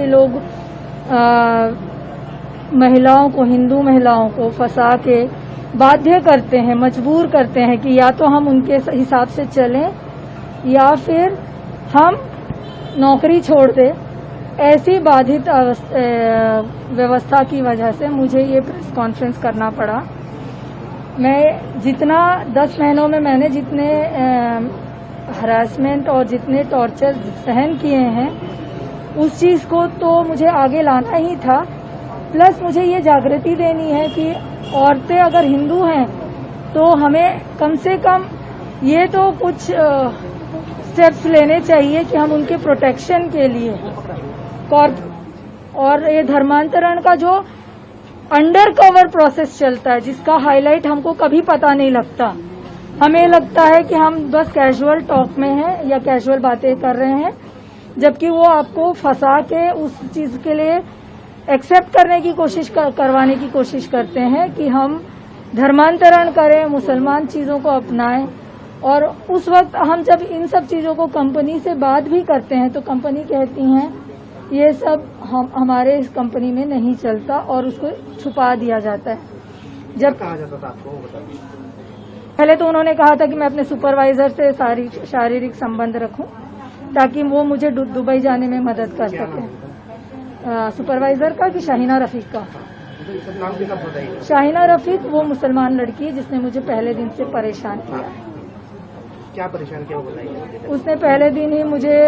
ये लोग महिलाओं को, हिंदू महिलाओं को फंसा के बाध्य करते हैं, मजबूर करते हैं कि या तो हम उनके हिसाब से चलें या फिर हम नौकरी छोड़ दें। ऐसी बाधित व्यवस्था की वजह से मुझे ये प्रेस कॉन्फ्रेंस करना पड़ा। मैं जितना 10 महीनों में मैंने जितने हरासमेंट और जितने टॉर्चर सहन किए हैं, उस चीज़ को तो मुझे आगे लाना ही था। प्लस मुझे ये जागृति देनी है कि औरतें अगर हिंदू हैं तो हमें कम से कम ये तो कुछ स्टेप्स लेने चाहिए कि हम उनके प्रोटेक्शन के लिए। और ये धर्मांतरण का जो अंडर कवर प्रोसेस चलता है, जिसका हाईलाइट हमको कभी पता नहीं लगता। हमें लगता है कि हम बस कैजुअल टॉक में हैं या कैजुअल बातें कर रहे हैं, जबकि वो आपको फंसा के उस चीज के लिए एक्सेप्ट करने की कोशिश करवाने की कोशिश करते हैं कि हम धर्मांतरण करें, मुसलमान चीजों को अपनाएं। और उस वक्त हम जब इन सब चीजों को कंपनी से बात भी करते हैं तो कंपनी कहती हैं ये सब हमारे इस कंपनी में नहीं चलता और उसको छुपा दिया जाता है। जब कहा जाता था आपको, पहले तो उन्होंने कहा था कि मैं अपने सुपरवाइजर से शारीरिक संबंध रखूं ताकि वो मुझे दुबई जाने में मदद कर सके। सुपरवाइजर का कि शाहिना रफीक का? नाम के साथ बताइए। शाहिना रफीक वो मुसलमान लड़की है जिसने मुझे पहले दिन से परेशान किया। क्या परेशान किया वो बताइए। उसने पहले दिन ही मुझे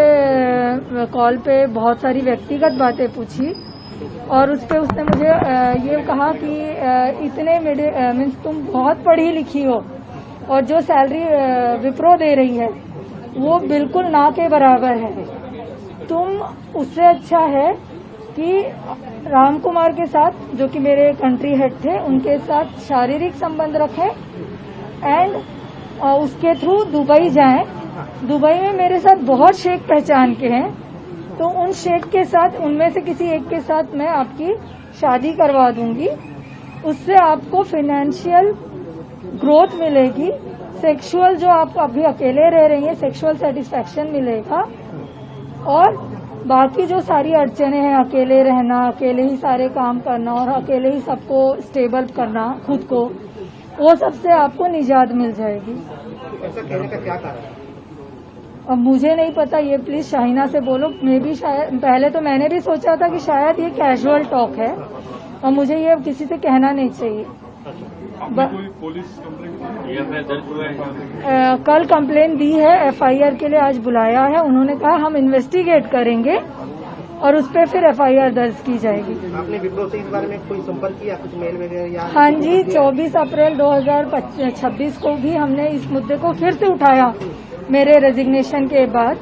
कॉल पे बहुत सारी व्यक्तिगत बातें पूछी और उस पे उसने मुझे ये कहा कि इतने मीन्स तुम बहुत पढ़ी लिखी हो और जो सैलरी विप्रो दे रही है वो बिल्कुल ना के बराबर है। तुम उससे अच्छा है कि राम कुमार के साथ, जो कि मेरे कंट्री हेड थे, उनके साथ शारीरिक संबंध रखें एंड उसके थ्रू दुबई जाएं। दुबई में मेरे साथ बहुत शेख पहचान के हैं, तो उन शेख के साथ, उनमें से किसी एक के साथ मैं आपकी शादी करवा दूंगी। उससे आपको फाइनेंशियल ग्रोथ मिलेगी, सेक्सुअल जो आप अभी अकेले रह रही हैं सेक्सुअल सेटिस्फैक्शन मिलेगा, और बाकी जो सारी अड़चने हैं, अकेले रहना, अकेले ही सारे काम करना और अकेले ही सबको स्टेबल करना खुद को, वो सबसे आपको निजात मिल जाएगी। ऐसा कहने का क्या कारण है? अब मुझे नहीं पता, ये प्लीज शाहिना से बोलो। मैं भी शायद पहले तो मैंने भी सोचा था कि शायद ये कैजुअल टॉक है और मुझे ये किसी से कहना नहीं चाहिए। कोई पुलिस कंप्लेंट दर्ज हुआ है? कल कंप्लेंट दी है, FIR के लिए आज बुलाया है। उन्होंने कहा हम इन्वेस्टिगेट करेंगे और उस पर फिर FIR दर्ज की जाएगी। आपने विप्रो से इस बारे में कोई संपर्क किया, कुछ मेल वगैरह या? हाँ जी, 24 अप्रैल 2026 को भी हमने इस मुद्दे को फिर से उठाया मेरे रेजिग्नेशन के बाद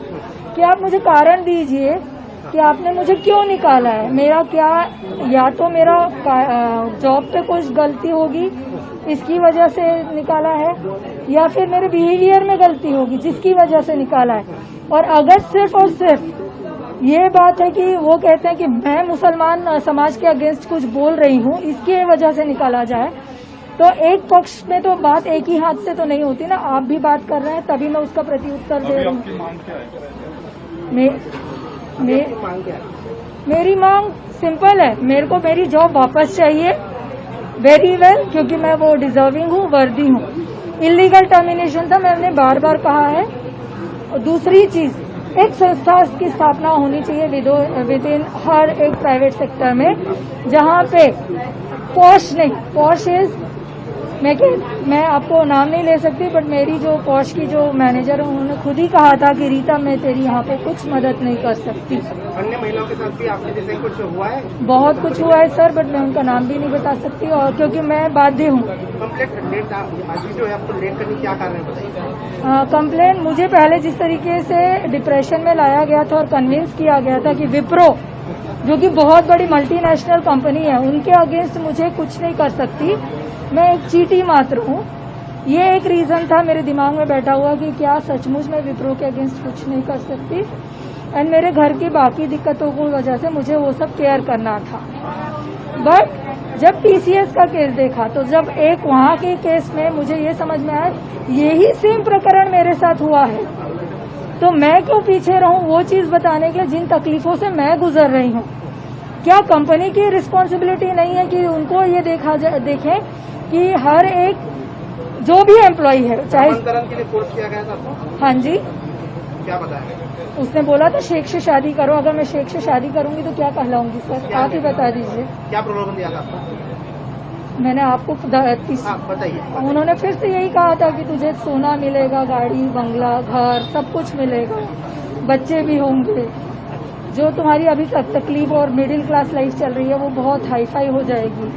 कि आप मुझे कारण दीजिए कि आपने मुझे क्यों निकाला है। मेरा क्या, या तो मेरा जॉब पे कुछ गलती होगी इसकी वजह से निकाला है, या फिर मेरे बिहेवियर में गलती होगी जिसकी वजह से निकाला है। और अगर सिर्फ और सिर्फ ये बात है कि वो कहते हैं कि मैं मुसलमान समाज के अगेंस्ट कुछ बोल रही हूँ, इसकी वजह से निकाला जाए, तो एक पक्ष में तो बात एक ही हाथ से तो नहीं होती ना। आप भी बात कर रहे हैं तभी मैं उसका प्रत्युत्तर दे रही हूँ। मेरी मांग सिंपल है, मेरे को मेरी जॉब वापस चाहिए, वेरी वेल, क्योंकि मैं वो डिजर्विंग हूँ, वर्दी हूँ। इलीगल टर्मिनेशन था, मैंने बार बार कहा है। और दूसरी चीज, एक संस्था की स्थापना होनी चाहिए विद इन हर एक प्राइवेट सेक्टर में, जहाँ पे पॉश नहीं, पॉश इज, मैं आपको नाम नहीं ले सकती, बट मेरी जो पॉश की जो मैनेजर है उन्होंने खुद ही कहा था कि रीता मैं तेरी यहाँ पे कुछ मदद नहीं कर सकती। अन्य महिलाओं के साथ भी आपके जैसे कुछ हुआ है? बहुत कुछ हुआ है सर, बट मैं उनका नाम भी नहीं बता सकती, और क्योंकि मैं बाध्य हूँ। कंप्लेंट आज जो है आपको लेट करने क्या कारण है बताइए? कंप्लेंट मुझे पहले जिस तरीके से डिप्रेशन में लाया गया था और कन्विंस किया गया था कि विप्रो, जो कि बहुत बड़ी मल्टीनेशनल कंपनी है, उनके अगेंस्ट मुझे कुछ नहीं कर सकती, मैं एक चीटी मात्र हूँ, ये एक रीजन था मेरे दिमाग में बैठा हुआ कि क्या सचमुच मैं विप्रो के अगेंस्ट कुछ नहीं कर सकती। एंड मेरे घर की बाकी दिक्कतों की वजह से मुझे वो सब केयर करना था। बट जब TCS का केस देखा, तो जब एक वहाँ के केस में मुझे ये समझ में आया यही सेम प्रकरण मेरे साथ हुआ है, तो मैं क्यों पीछे रहूं वो चीज बताने के लिए जिन तकलीफों से मैं गुजर रही हूँ। क्या कंपनी की रिस्पॉन्सिबिलिटी नहीं है कि उनको ये देखें कि हर एक जो भी एम्प्लॉय है चाहे नामांतरण के लिए फोर्स किया गया था आपको? हाँ जी, क्या बताया? उसने बोला था शेख से शादी करो। अगर मैं शेख से शादी करूंगी तो क्या कहलाऊंगी सर, आप ही बता दीजिए। क्या प्रलोभन दिया था आपको? मैंने आपको बताइए। उन्होंने फिर से यही कहा था कि तुझे सोना मिलेगा, गाड़ी बंगला घर सब कुछ मिलेगा, बच्चे भी होंगे, जो तुम्हारी अभी तक तकलीफ और मिडिल क्लास लाइफ चल रही है वो बहुत हाई फाई हो जाएगी।